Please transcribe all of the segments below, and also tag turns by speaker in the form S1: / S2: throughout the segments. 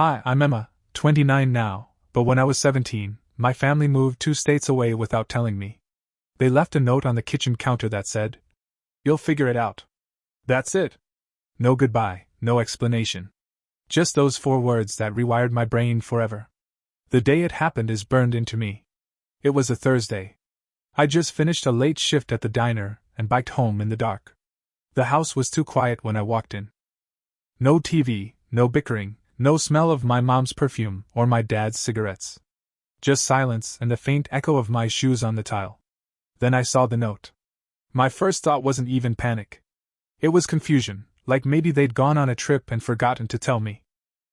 S1: Hi, I'm Emma, 29 now, but when I was 17, my family moved 2 states away without telling me. They left a note on the kitchen counter that said, "You'll figure it out." That's it. No goodbye, no explanation. Just those 4 words that rewired my brain forever. The day it happened is burned into me. It was a Thursday. I just finished a late shift at the diner and biked home in the dark. The house was too quiet when I walked in. No TV, no bickering, no smell of my mom's perfume or my dad's cigarettes. Just silence and the faint echo of my shoes on the tile. Then I saw the note. My first thought wasn't even panic. It was confusion, like maybe they'd gone on a trip and forgotten to tell me.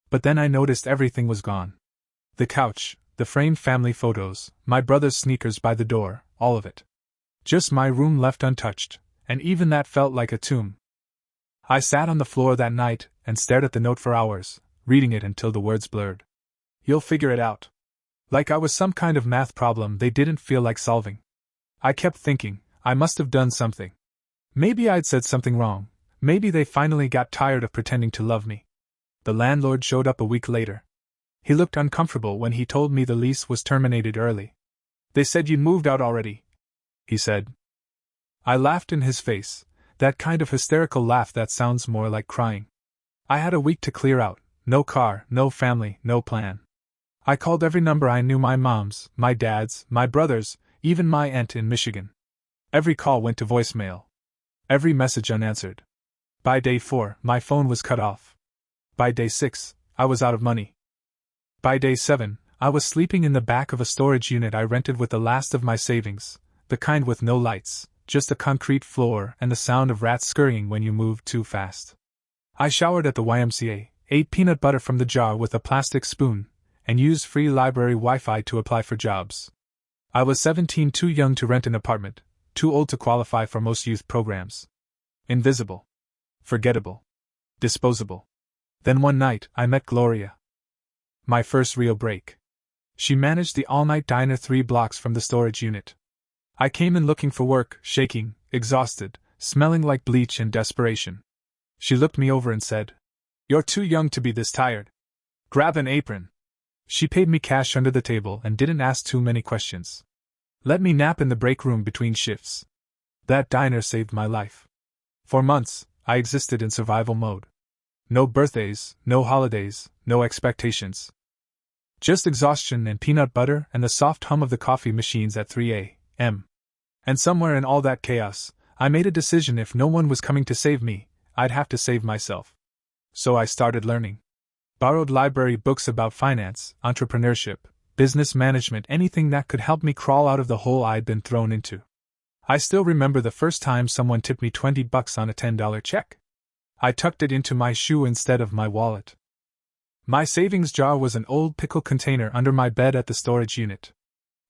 S1: But then I noticed everything was gone. The couch, the framed family photos, my brother's sneakers by the door, all of it. Just my room left untouched, and even that felt like a tomb. I sat on the floor that night and stared at the note for hours, reading it until the words blurred. "You'll figure it out." Like I was some kind of math problem they didn't feel like solving. I kept thinking, I must have done something. Maybe I'd said something wrong. Maybe they finally got tired of pretending to love me. The landlord showed up a week later. He looked uncomfortable when he told me the lease was terminated early. "They said you'd moved out already," he said. I laughed in his face, that kind of hysterical laugh that sounds more like crying. I had a week to clear out, no car, no family, no plan. I called every number I knew, my mom's, my dad's, my brother's, even my aunt in Michigan. Every call went to voicemail. Every message unanswered. By day 4, my phone was cut off. By day 6, I was out of money. By day 7, I was sleeping in the back of a storage unit I rented with the last of my savings, the kind with no lights, just a concrete floor and the sound of rats scurrying when you moved too fast. I showered at the YMCA, ate peanut butter from the jar with a plastic spoon, and used free library Wi-Fi to apply for jobs. I was 17, too young to rent an apartment, too old to qualify for most youth programs. Invisible. Forgettable. Disposable. Then one night, I met Gloria. My first real break. She managed the all-night diner 3 blocks from the storage unit. I came in looking for work, shaking, exhausted, smelling like bleach and desperation. She looked me over and said, "You're too young to be this tired. Grab an apron." She paid me cash under the table and didn't ask too many questions. Let me nap in the break room between shifts. That diner saved my life. For months, I existed in survival mode. No birthdays, no holidays, no expectations. Just exhaustion and peanut butter and the soft hum of the coffee machines at 3 a.m. And somewhere in all that chaos, I made a decision: if no one was coming to save me, I'd have to save myself. So I started learning. Borrowed library books about finance, entrepreneurship, business management, anything that could help me crawl out of the hole I'd been thrown into. I still remember the first time someone tipped me $20 on a $10 check. I tucked it into my shoe instead of my wallet. My savings jar was an old pickle container under my bed at the storage unit.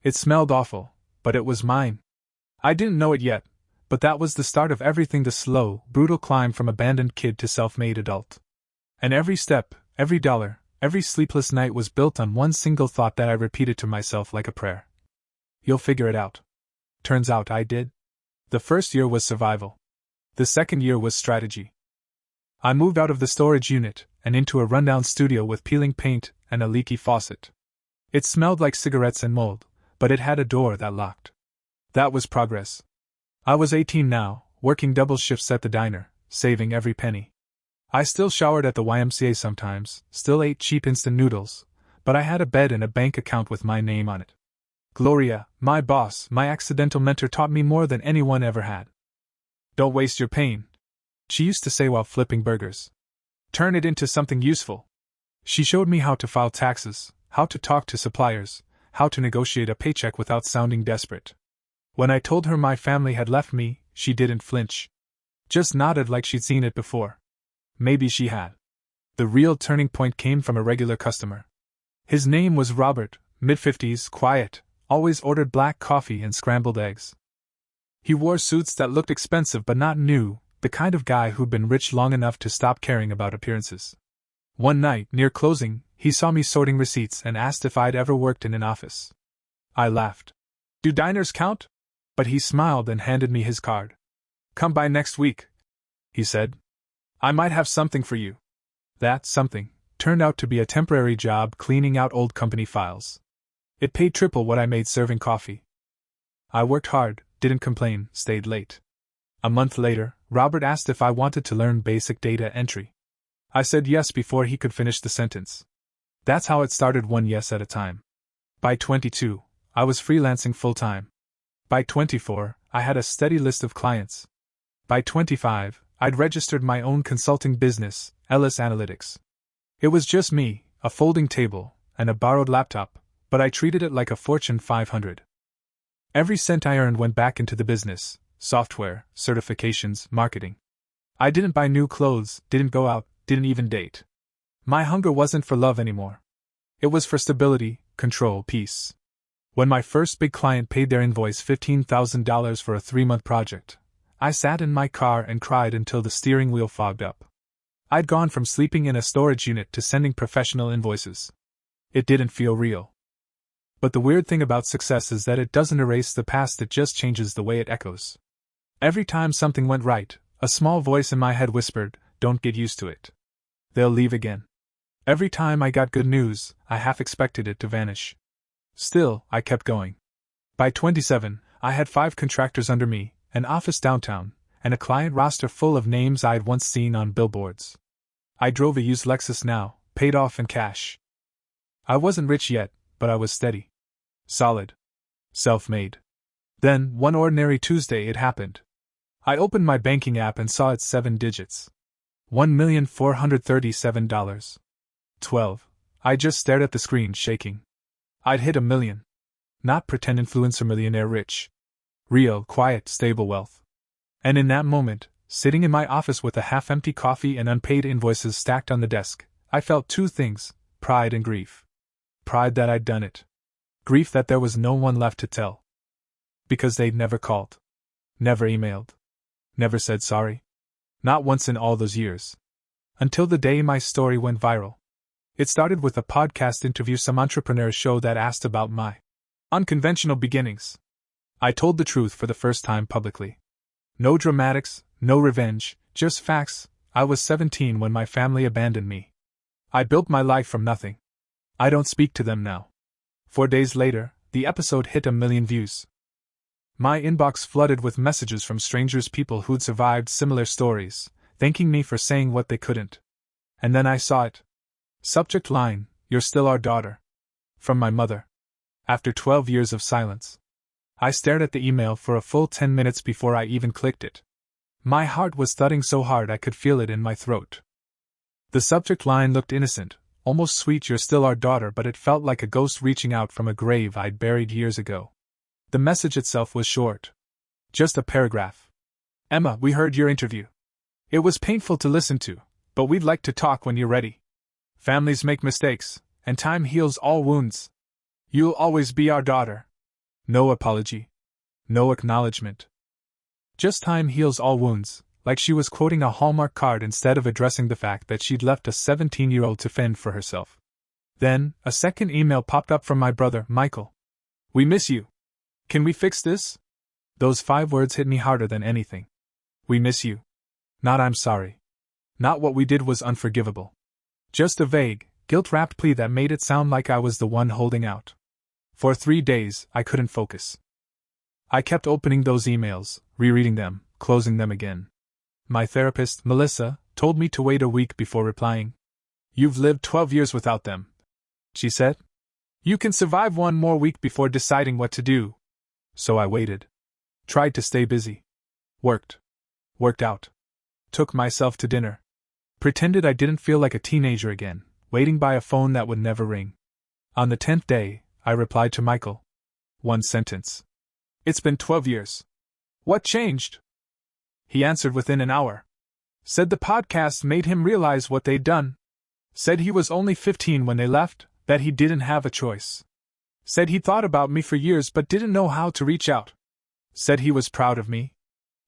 S1: It smelled awful, but it was mine. I didn't know it yet, but that was the start of everything: the slow, brutal climb from abandoned kid to self-made adult. And every step, every dollar, every sleepless night was built on one single thought that I repeated to myself like a prayer. You'll figure it out. Turns out I did. The first year was survival. The second year was strategy. I moved out of the storage unit and into a rundown studio with peeling paint and a leaky faucet. It smelled like cigarettes and mold, but it had a door that locked. That was progress. I was 18 now, working double shifts at the diner, saving every penny. I still showered at the YMCA sometimes, still ate cheap instant noodles, but I had a bed and a bank account with my name on it. Gloria, my boss, my accidental mentor, taught me more than anyone ever had. "Don't waste your pain," she used to say while flipping burgers. "Turn it into something useful." She showed me how to file taxes, how to talk to suppliers, how to negotiate a paycheck without sounding desperate. When I told her my family had left me, she didn't flinch. Just nodded like she'd seen it before. Maybe she had. The real turning point came from a regular customer. His name was Robert, mid-50s, quiet, always ordered black coffee and scrambled eggs. He wore suits that looked expensive but not new, the kind of guy who'd been rich long enough to stop caring about appearances. One night, near closing, he saw me sorting receipts and asked if I'd ever worked in an office. I laughed. "Do diners count?" But he smiled and handed me his card. "Come by next week," he said. "I might have something for you." That something turned out to be a temporary job cleaning out old company files. It paid triple what I made serving coffee. I worked hard, didn't complain, stayed late. A month later, Robert asked if I wanted to learn basic data entry. I said yes before he could finish the sentence. That's how it started, one yes at a time. By 22, I was freelancing full-time. By 24, I had a steady list of clients. By 25, I'd registered my own consulting business, Ellis Analytics. It was just me, a folding table, and a borrowed laptop, but I treated it like a Fortune 500. Every cent I earned went back into the business, software, certifications, marketing. I didn't buy new clothes, didn't go out, didn't even date. My hunger wasn't for love anymore. It was for stability, control, peace. When my first big client paid their invoice $15,000 for a 3-month project, I sat in my car and cried until the steering wheel fogged up. I'd gone from sleeping in a storage unit to sending professional invoices. It didn't feel real. But the weird thing about success is that it doesn't erase the past, it just changes the way it echoes. Every time something went right, a small voice in my head whispered, "Don't get used to it. They'll leave again." Every time I got good news, I half expected it to vanish. Still, I kept going. By 27, I had 5 contractors under me, an office downtown, and a client roster full of names I'd once seen on billboards. I drove a used Lexus now, paid off in cash. I wasn't rich yet, but I was steady. Solid. Self-made. Then, one ordinary Tuesday, it happened. I opened my banking app and saw its 7 digits. $1,437. 12. I just stared at the screen, shaking. I'd hit $1 million. Not pretend influencer millionaire rich. Real, quiet, stable wealth. And in that moment, sitting in my office with a half-empty coffee and unpaid invoices stacked on the desk, I felt 2 things, pride and grief. Pride that I'd done it. Grief that there was no one left to tell. Because they'd never called. Never emailed. Never said sorry. Not once in all those years. Until the day my story went viral. It started with a podcast interview some entrepreneur show that asked about my unconventional beginnings. I told the truth for the first time publicly. No dramatics, no revenge, just facts. I was 17 when my family abandoned me. I built my life from nothing. I don't speak to them now. 4 days later, the episode hit 1 million views. My inbox flooded with messages from strangers, people who'd survived similar stories, thanking me for saying what they couldn't. And then I saw it. Subject line, "You're still our daughter." From my mother. After 12 years of silence. I stared at the email for a full 10 minutes before I even clicked it. My heart was thudding so hard I could feel it in my throat. The subject line looked innocent, almost sweet, "You're still our daughter," but it felt like a ghost reaching out from a grave I'd buried years ago. The message itself was short. Just a paragraph. "Emma, we heard your interview. It was painful to listen to, but we'd like to talk when you're ready. Families make mistakes, and time heals all wounds. You'll always be our daughter." No apology. No acknowledgement. Just time heals all wounds, like she was quoting a Hallmark card instead of addressing the fact that she'd left a 17-year-old to fend for herself. Then, a second email popped up from my brother, Michael. "We miss you. Can we fix this?" Those 5 words hit me harder than anything. We miss you. Not I'm sorry. Not what we did was unforgivable. Just a vague, guilt-wrapped plea that made it sound like I was the one holding out. For 3 days, I couldn't focus. I kept opening those emails, rereading them, closing them again. My therapist, Melissa, told me to wait a week before replying. "You've lived 12 years without them," she said. "You can survive 1 more week before deciding what to do." So I waited. Tried to stay busy. Worked out. Took myself to dinner. Pretended I didn't feel like a teenager again, waiting by a phone that would never ring. On the 10th day, I replied to Michael. 1 sentence. "It's been 12 years. What changed?" He answered within an hour. Said the podcast made him realize what they'd done. Said he was only 15 when they left, that he didn't have a choice. Said he thought about me for years but didn't know how to reach out. Said he was proud of me.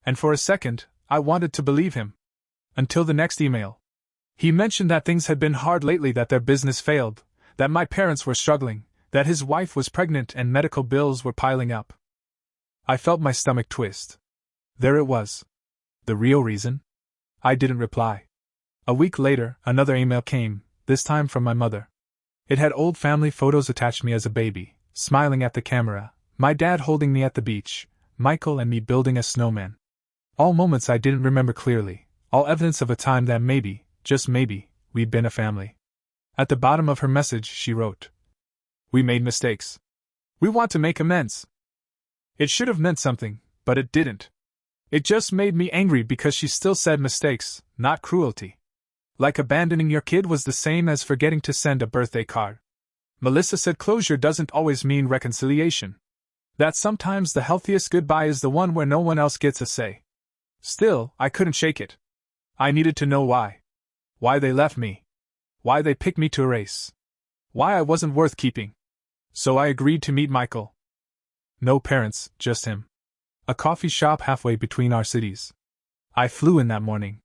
S1: And for a second, I wanted to believe him. Until the next email. He mentioned that things had been hard lately, that their business failed, that my parents were struggling, that his wife was pregnant and medical bills were piling up. I felt my stomach twist. There it was. The real reason? I didn't reply. A week later, another email came, this time from my mother. It had old family photos attached me as a baby, smiling at the camera, my dad holding me at the beach, Michael and me building a snowman. All moments I didn't remember clearly, all evidence of a time that maybe, just maybe, we'd been a family. At the bottom of her message she wrote, "We made mistakes. We want to make amends." It should have meant something, but it didn't. It just made me angry because she still said mistakes, not cruelty. Like abandoning your kid was the same as forgetting to send a birthday card. Melissa said closure doesn't always mean reconciliation. That sometimes the healthiest goodbye is the one where no one else gets a say. Still, I couldn't shake it. I needed to know why. Why they left me. Why they picked me to erase. Why I wasn't worth keeping. So I agreed to meet Michael. No parents, just him. A coffee shop halfway between our cities. I flew in that morning.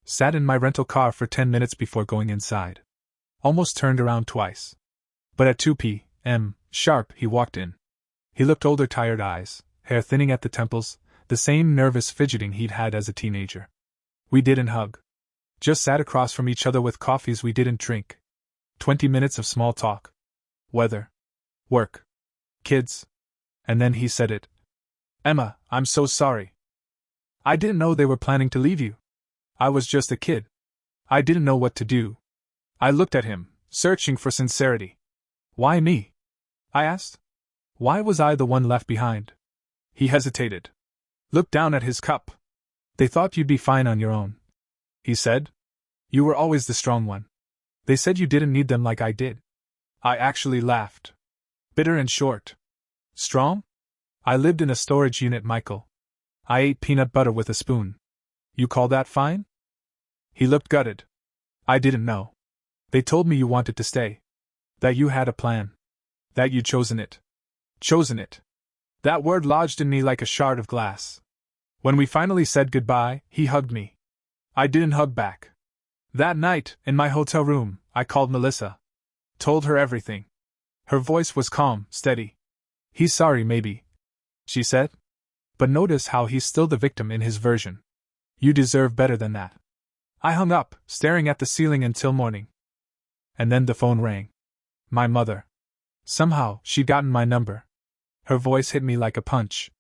S1: Sat in my rental car for 10 minutes before going inside. Almost turned around twice. But at 2 p.m. sharp, he walked in. He looked older, tired eyes, hair thinning at the temples, the same nervous fidgeting he'd had as a teenager. We didn't hug. Just sat across from each other with coffees we didn't drink. 20 minutes of small talk. Weather. Work. Kids. And then he said it. "Emma, I'm so sorry. I didn't know they were planning to leave you. I was just a kid. I didn't know what to do." I looked at him, searching for sincerity. "Why me?" I asked. Why was I the one left behind? He hesitated. Looked down at his cup. "They thought you'd be fine on your own," he said. "You were always the strong one. They said you didn't need them like I did." I actually laughed. Bitter and short. Strong? I lived in a storage unit, Michael. I ate peanut butter with a spoon. You call that fine? He looked gutted. I didn't know. They told me you wanted to stay. That you had a plan. That you'd chosen it. Chosen it. That word lodged in me like a shard of glass. When we finally said goodbye, he hugged me. I didn't hug back. That night, in my hotel room, I called Melissa. Told her everything. Her voice was calm, steady. "He's sorry, maybe," she said. "But notice how he's still the victim in his version. You deserve better than that." I hung up, staring at the ceiling until morning. And then the phone rang. My mother. Somehow, she'd gotten my number. Her voice hit me like a punch.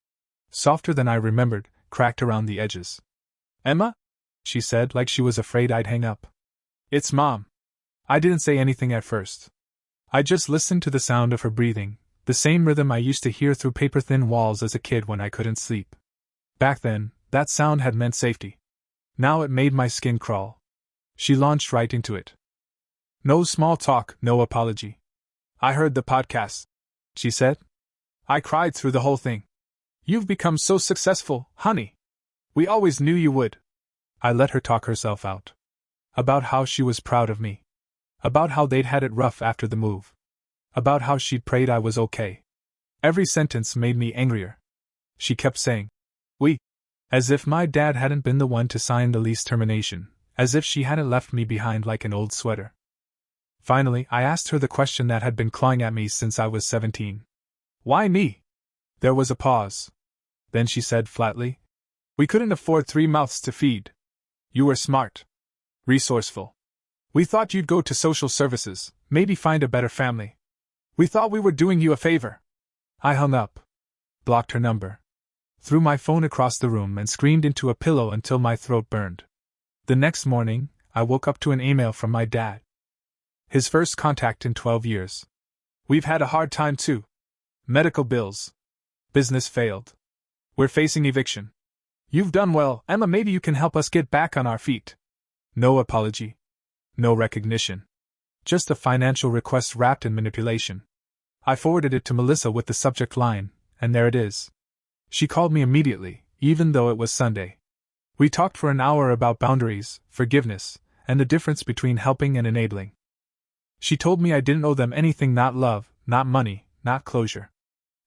S1: Softer than I remembered, cracked around the edges. "Emma?" she said, like she was afraid I'd hang up. "It's Mom." I didn't say anything at first. I just listened to the sound of her breathing, the same rhythm I used to hear through paper-thin walls as a kid when I couldn't sleep. Back then, that sound had meant safety. Now it made my skin crawl. She launched right into it. No small talk, no apology. "I heard the podcast," she said. "I cried through the whole thing. You've become so successful, honey. We always knew you would." I let her talk herself out. About how she was proud of me. About how they'd had it rough after the move. About how she'd prayed I was okay. Every sentence made me angrier. She kept saying, "We," as if my dad hadn't been the one to sign the lease termination, as if she hadn't left me behind like an old sweater. Finally, I asked her the question that had been clawing at me since I was 17. "Why me?" There was a pause. Then she said flatly, "We couldn't afford 3 mouths to feed. You were smart. Resourceful. We thought you'd go to social services, maybe find a better family. We thought we were doing you a favor." I hung up. Blocked her number. Threw my phone across the room and screamed into a pillow until my throat burned. The next morning, I woke up to an email from my dad. His first contact in 12 years. "We've had a hard time too. Medical bills. Business failed. We're facing eviction. You've done well, Emma, maybe you can help us get back on our feet." No apology. No recognition. Just a financial request wrapped in manipulation. I forwarded it to Melissa with the subject line, and there it is. She called me immediately, even though it was Sunday. We talked for an hour about boundaries, forgiveness, and the difference between helping and enabling. She told me I didn't owe them anything, not love, not money, not closure.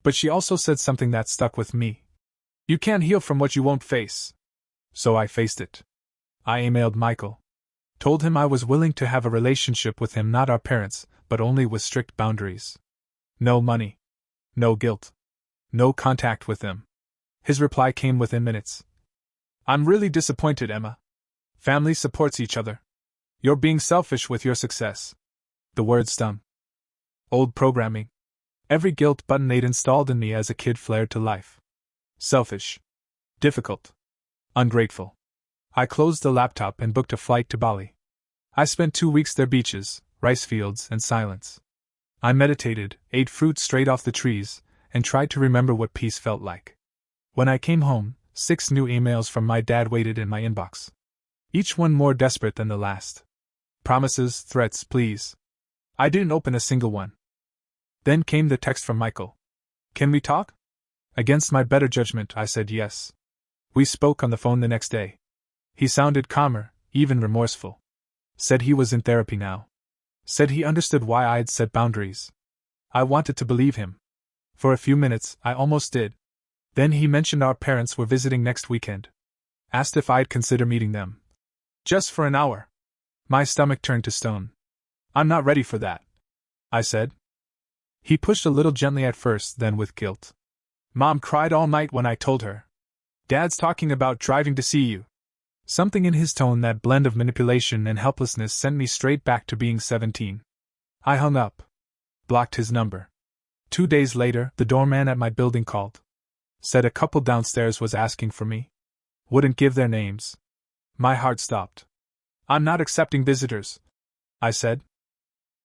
S1: But she also said something that stuck with me. "You can't heal from what you won't face." So I faced it. I emailed Michael. Told him I was willing to have a relationship with him, not our parents, but only with strict boundaries. No money. No guilt. No contact with them. His reply came within minutes. "I'm really disappointed, Emma. Family supports each other. You're being selfish with your success. The word stung. Old programming. Every guilt button they'd installed in me as a kid flared to life. Selfish. Difficult. Ungrateful. I closed the laptop and booked a flight to Bali. I spent 2 weeks there, beaches, rice fields, and silence. I meditated, ate fruit straight off the trees, and tried to remember what peace felt like. When I came home, 6 new emails from my dad waited in my inbox. Each one more desperate than the last. Promises, threats, pleas. I didn't open a single one. Then came the text from Michael. Can we talk? Against my better judgment, I said yes. We spoke on the phone the next day. He sounded calmer, even remorseful. Said he was in therapy now. Said he understood why I'd set boundaries. I wanted to believe him. For a few minutes, I almost did. Then he mentioned our parents were visiting next weekend. Asked if I'd consider meeting them. Just for an hour. My stomach turned to stone. I'm not ready for that, I said. He pushed a little gently at first, then with guilt. Mom cried all night when I told her. Dad's talking about driving to see you. Something in his tone, that blend of manipulation and helplessness, sent me straight back to being 17. I hung up. Blocked his number. 2 days later, the doorman at my building called. Said a couple downstairs was asking for me. Wouldn't give their names. My heart stopped. I'm not accepting visitors, I said.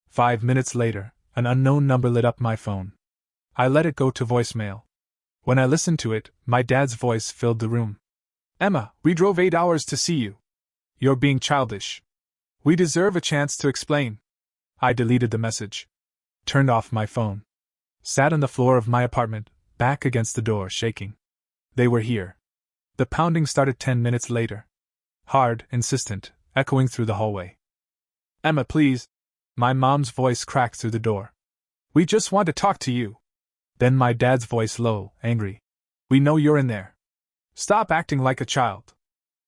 S1: 5 minutes later, an unknown number lit up my phone. I let it go to voicemail. When I listened to it, my dad's voice filled the room. Emma, we drove 8 hours to see you. You're being childish. We deserve a chance to explain. I deleted the message. Turned off my phone. Sat on the floor of my apartment, back against the door, shaking. They were here. The pounding started 10 minutes later. Hard, insistent, echoing through the hallway. Emma, please. My mom's voice cracked through the door. We just want to talk to you. Then my dad's voice, low, angry. We know you're in there. Stop acting like a child.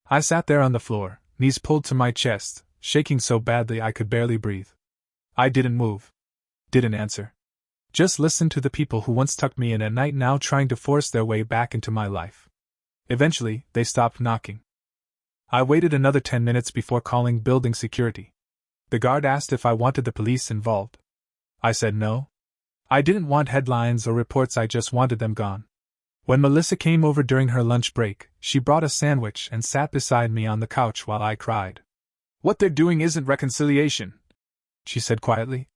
S1: I sat there on the floor, knees pulled to my chest, shaking so badly I could barely breathe. I didn't move. Didn't answer. Just listened to the people who once tucked me in at night, now trying to force their way back into my life. Eventually, they stopped knocking. I waited another 10 minutes before calling building security. The guard asked if I wanted the police involved. I said no. I didn't want headlines or reports, I just wanted them gone. When Melissa came over during her lunch break, she brought a sandwich and sat beside me on the couch while I cried. What they're doing isn't reconciliation, she said quietly.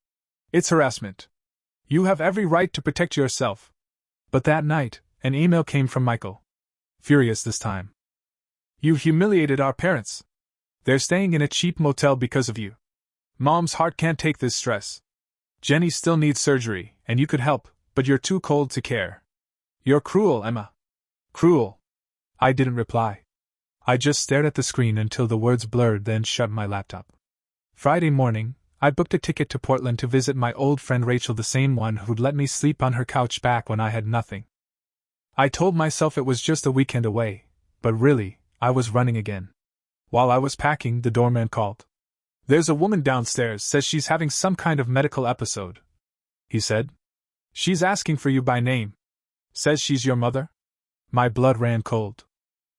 S1: It's harassment. You have every right to protect yourself. But that night, an email came from Michael. Furious this time. You humiliated our parents. They're staying in a cheap motel because of you. Mom's heart can't take this stress. Jenny still needs surgery, and you could help, but you're too cold to care. You're cruel, Emma. Cruel. I didn't reply. I just stared at the screen until the words blurred, then shut my laptop. Friday morning, I booked a ticket to Portland to visit my old friend Rachel, the same one who'd let me sleep on her couch back when I had nothing. I told myself it was just a weekend away, but really, I was running again. While I was packing, the doorman called. There's a woman downstairs, says she's having some kind of medical episode, he said. She's asking for you by name. Says she's your mother? My blood ran cold.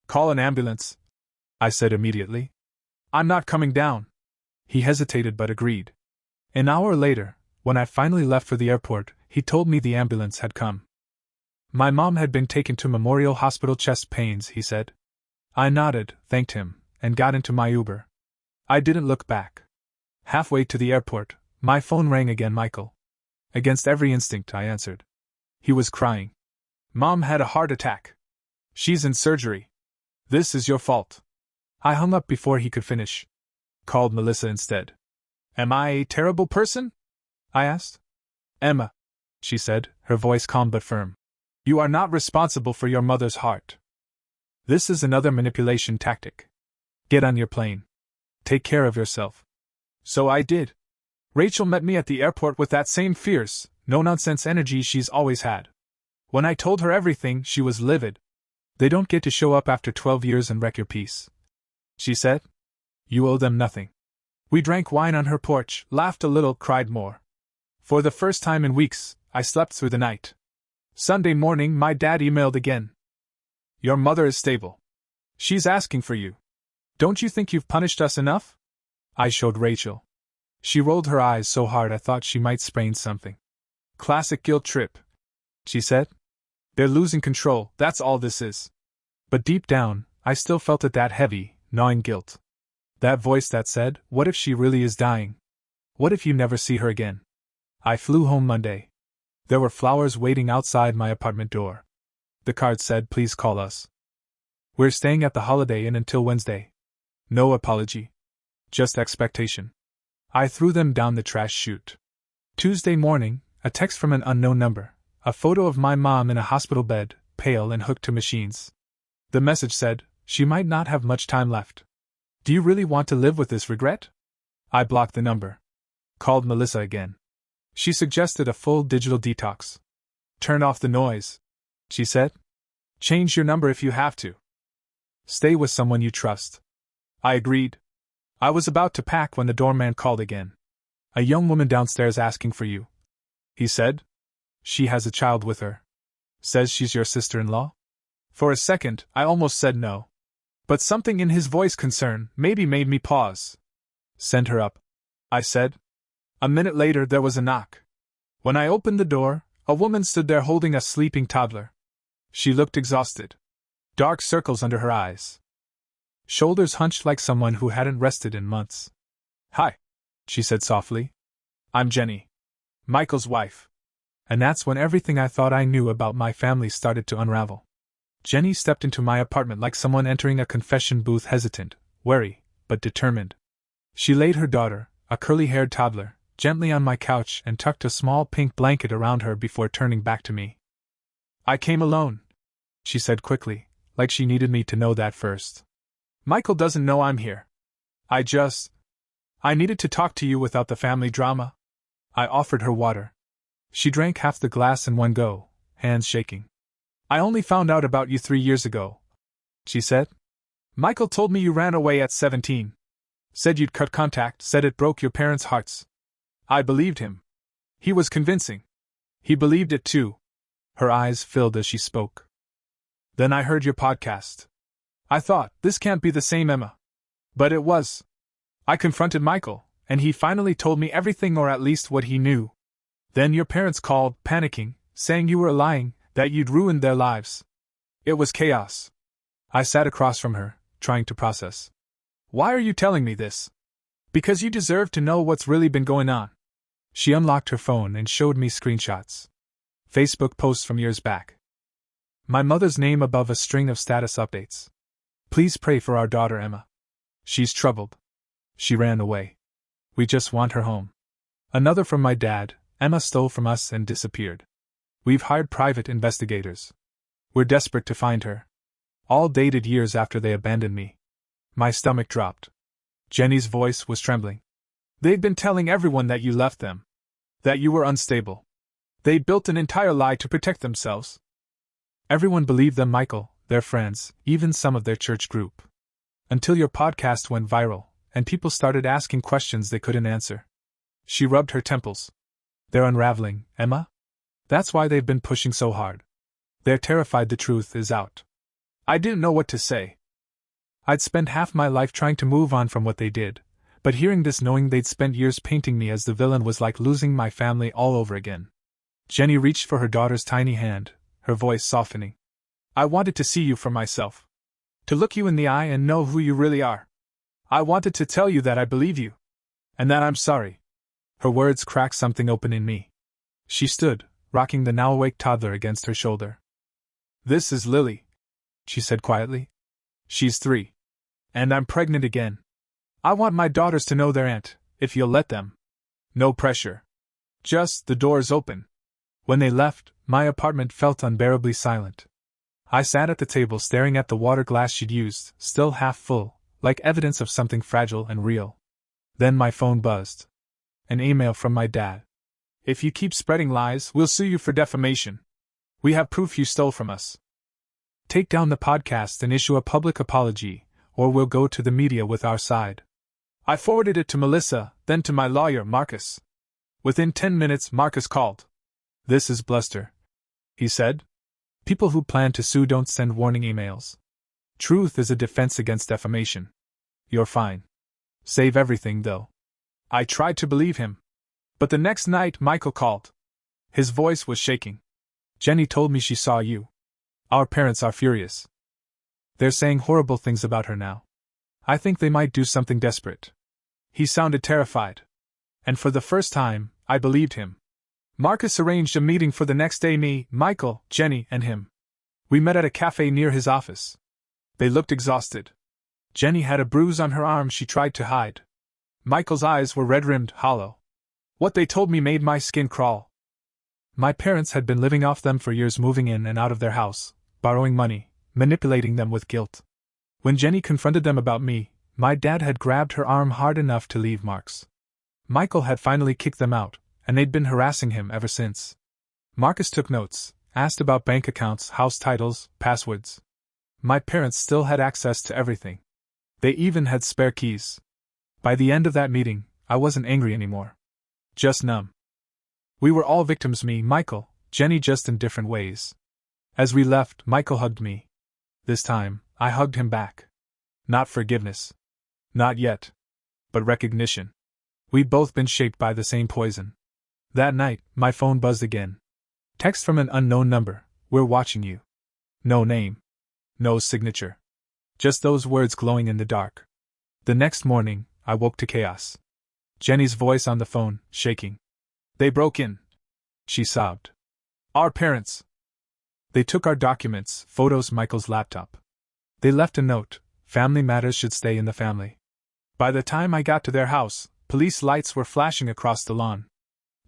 S1: Call an ambulance, I said immediately. I'm not coming down. He hesitated but agreed. An hour later, when I finally left for the airport, he told me the ambulance had come. My mom had been taken to Memorial Hospital, chest pains, he said. I nodded, thanked him, and got into my Uber. I didn't look back. Halfway to the airport, my phone rang again. Michael. Against every instinct, I answered. He was crying. Mom had a heart attack. She's in surgery. This is your fault. I hung up before he could finish. Called Melissa instead. Am I a terrible person? I asked. Emma, she said, her voice calm but firm. You are not responsible for your mother's heart. This is another manipulation tactic. Get on your plane. Take care of yourself. So I did. Rachel met me at the airport with that same fierce, no-nonsense energy she's always had. When I told her everything, she was livid. They don't get to show up after 12 years and wreck your peace, she said. You owe them nothing. We drank wine on her porch, laughed a little, cried more. For the first time in weeks, I slept through the night. Sunday morning, my dad emailed again. Your mother is stable. She's asking for you. Don't you think you've punished us enough? I showed Rachel. She rolled her eyes so hard I thought she might sprain something. Classic guilt trip, she said. They're losing control, that's all this is. But deep down, I still felt it, that heavy, gnawing guilt. That voice that said, what if she really is dying? What if you never see her again? I flew home Monday. There were flowers waiting outside my apartment door. The card said, please call us. We're staying at the Holiday Inn until Wednesday. No apology. Just expectation. I threw them down the trash chute. Tuesday morning, a text from an unknown number. A photo of my mom in a hospital bed, pale and hooked to machines. The message said, she might not have much time left. Do you really want to live with this regret? I blocked the number. Called Melissa again. She suggested a full digital detox. Turn off the noise, she said. Change your number if you have to. Stay with someone you trust. I agreed. I was about to pack when the doorman called again. A young woman downstairs asking for you, he said. She has a child with her. Says she's your sister-in-law? For a second, I almost said no. But something in his voice, concern, maybe made me pause. Send her up, I said. A minute later there was a knock. When I opened the door, a woman stood there holding a sleeping toddler. She looked exhausted. Dark circles under her eyes. Shoulders hunched like someone who hadn't rested in months. Hi, she said softly. I'm Jenny. Michael's wife. And that's when everything I thought I knew about my family started to unravel. Jenny stepped into my apartment like someone entering a confession booth, hesitant, wary, but determined. She laid her daughter, a curly-haired toddler, gently on my couch and tucked a small pink blanket around her before turning back to me. I came alone, she said quickly, like she needed me to know that first. Michael doesn't know I'm here. I needed to talk to you without the family drama. I offered her water. She drank half the glass in one go, hands shaking. I only found out about you 3 years ago, she said. Michael told me you ran away at 17. Said you'd cut contact, said it broke your parents' hearts. I believed him. He was convincing. He believed it too. Her eyes filled as she spoke. Then I heard your podcast. I thought, this can't be the same Emma. But it was. I confronted Michael, and he finally told me everything, or at least what he knew. Then your parents called, panicking, saying you were lying, that you'd ruined their lives. It was chaos. I sat across from her, trying to process. Why are you telling me this? Because you deserve to know what's really been going on. She unlocked her phone and showed me screenshots. Facebook posts from years back. My mother's name above a string of status updates. Please pray for our daughter Emma. She's troubled. She ran away. We just want her home. Another from my dad. Emma stole from us and disappeared. We've hired private investigators. We're desperate to find her. All dated years after they abandoned me. My stomach dropped. Jenny's voice was trembling. They've been telling everyone that you left them. That you were unstable. They built an entire lie to protect themselves. Everyone believed them, Michael, their friends, even some of their church group. Until your podcast went viral, and people started asking questions they couldn't answer. She rubbed her temples. They're unraveling, Emma? That's why they've been pushing so hard. They're terrified the truth is out. I didn't know what to say. I'd spent half my life trying to move on from what they did, but hearing this, knowing they'd spent years painting me as the villain, was like losing my family all over again. Jenny reached for her daughter's tiny hand, her voice softening. I wanted to see you for myself. To look you in the eye and know who you really are. I wanted to tell you that I believe you. And that I'm sorry. Her words cracked something open in me. She stood, rocking the now-awake toddler against her shoulder. This is Lily, she said quietly. She's 3. And I'm pregnant again. I want my daughters to know their aunt, if you'll let them. No pressure. Just, the door's open. When they left, my apartment felt unbearably silent. I sat at the table staring at the water glass she'd used, still half full, like evidence of something fragile and real. Then my phone buzzed. An email from my dad. If you keep spreading lies, we'll sue you for defamation. We have proof you stole from us. Take down the podcast and issue a public apology, or we'll go to the media with our side. I forwarded it to Melissa, then to my lawyer, Marcus. Within 10 minutes, Marcus called. This is bluster, he said. People who plan to sue don't send warning emails. Truth is a defense against defamation. You're fine. Save everything, though. I tried to believe him. But the next night Michael called. His voice was shaking. Jenny told me she saw you. Our parents are furious. They're saying horrible things about her now. I think they might do something desperate. He sounded terrified. And for the first time, I believed him. Marcus arranged a meeting for the next day, me, Michael, Jenny, and him. We met at a cafe near his office. They looked exhausted. Jenny had a bruise on her arm she tried to hide. Michael's eyes were red-rimmed, hollow. What they told me made my skin crawl. My parents had been living off them for years, moving in and out of their house, borrowing money, manipulating them with guilt. When Jenny confronted them about me, my dad had grabbed her arm hard enough to leave marks. Michael had finally kicked them out, and they'd been harassing him ever since. Marcus took notes, asked about bank accounts, house titles, passwords. My parents still had access to everything. They even had spare keys. By the end of that meeting, I wasn't angry anymore. Just numb. We were all victims, me, Michael, Jenny, just in different ways. As we left, Michael hugged me. This time, I hugged him back. Not forgiveness. Not yet. But recognition. We'd both been shaped by the same poison. That night, my phone buzzed again. Text from an unknown number, "We're watching you." No name. No signature. Just those words glowing in the dark. The next morning, I woke to chaos. Jenny's voice on the phone, shaking. "They broke in," she sobbed. "Our parents. They took our documents, photos, Michael's laptop. They left a note, family matters should stay in the family." By the time I got to their house, police lights were flashing across the lawn.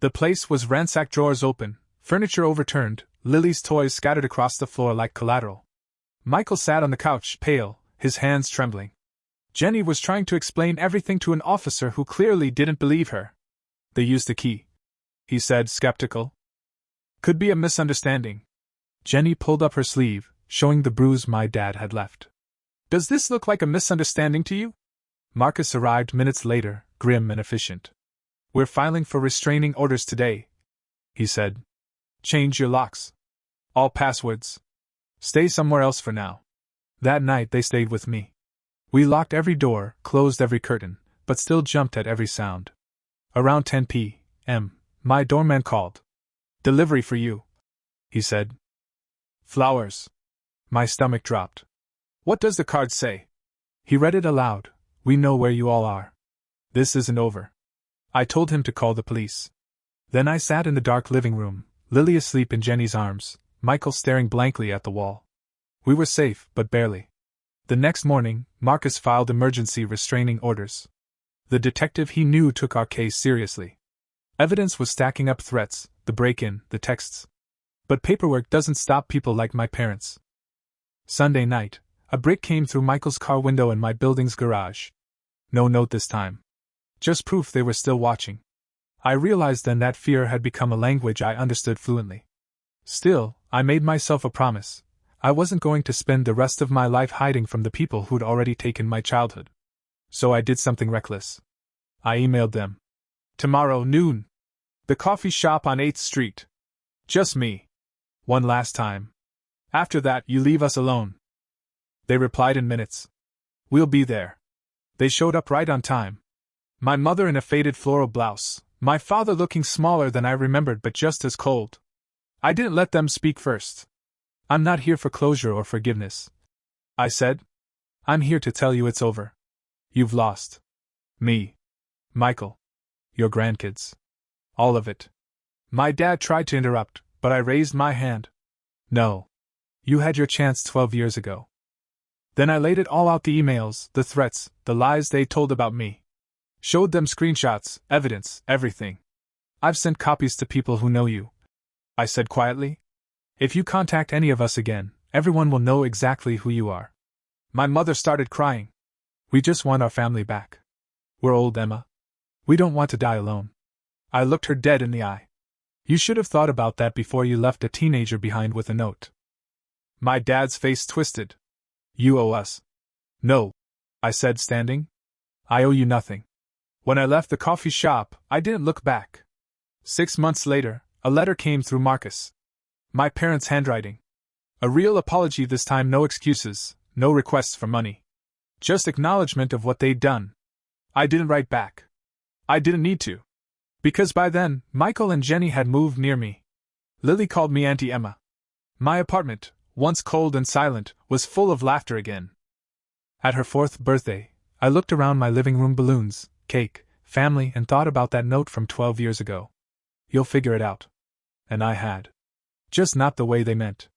S1: The place was ransacked, drawers open, furniture overturned, Lily's toys scattered across the floor like collateral. Michael sat on the couch, pale, his hands trembling. Jenny was trying to explain everything to an officer who clearly didn't believe her. "They used the key," he said, skeptical. "Could be a misunderstanding." Jenny pulled up her sleeve, showing the bruise my dad had left. "Does this look like a misunderstanding to you?" Marcus arrived minutes later, grim and efficient. "We're filing for restraining orders today," he said. "Change your locks. All passwords. Stay somewhere else for now." That night they stayed with me. We locked every door, closed every curtain, but still jumped at every sound. Around 10 p.m., my doorman called. "Delivery for you," he said. "Flowers." My stomach dropped. "What does the card say?" He read it aloud. "We know where you all are. This isn't over." I told him to call the police. Then I sat in the dark living room, Lily asleep in Jenny's arms, Michael staring blankly at the wall. We were safe, but barely. The next morning, Marcus filed emergency restraining orders. The detective he knew took our case seriously. Evidence was stacking up, threats, the break-in, the texts. But paperwork doesn't stop people like my parents. Sunday night, a brick came through Michael's car window in my building's garage. No note this time. Just proof they were still watching. I realized then that fear had become a language I understood fluently. Still, I made myself a promise. I wasn't going to spend the rest of my life hiding from the people who'd already taken my childhood. So I did something reckless. I emailed them. "Tomorrow, noon. The coffee shop on 8th Street. Just me. One last time. After that, you leave us alone." They replied in minutes. "We'll be there." They showed up right on time. My mother in a faded floral blouse, my father looking smaller than I remembered but just as cold. I didn't let them speak first. "I'm not here for closure or forgiveness," I said. "I'm here to tell you it's over. You've lost. Me. Michael. Your grandkids. All of it." My dad tried to interrupt, but I raised my hand. "No. You had your chance 12 years ago." Then I laid it all out, the emails, the threats, the lies they told about me. Showed them screenshots, evidence, everything. "I've sent copies to people who know you," I said quietly. "If you contact any of us again, everyone will know exactly who you are." My mother started crying. "We just want our family back. We're old, Emma. We don't want to die alone." I looked her dead in the eye. "You should have thought about that before you left a teenager behind with a note." My dad's face twisted. "You owe us." "No," I said, standing. "I owe you nothing." When I left the coffee shop, I didn't look back. 6 months later, a letter came through Marcus. My parents' handwriting. A real apology this time, no excuses, no requests for money. Just acknowledgement of what they'd done. I didn't write back. I didn't need to. Because by then, Michael and Jenny had moved near me. Lily called me Auntie Emma. My apartment, once cold and silent, was full of laughter again. At her 4th birthday, I looked around my living room, balloons, cake, family, and thought about that note from 12 years ago. You'll figure it out. And I had. Just not the way they meant.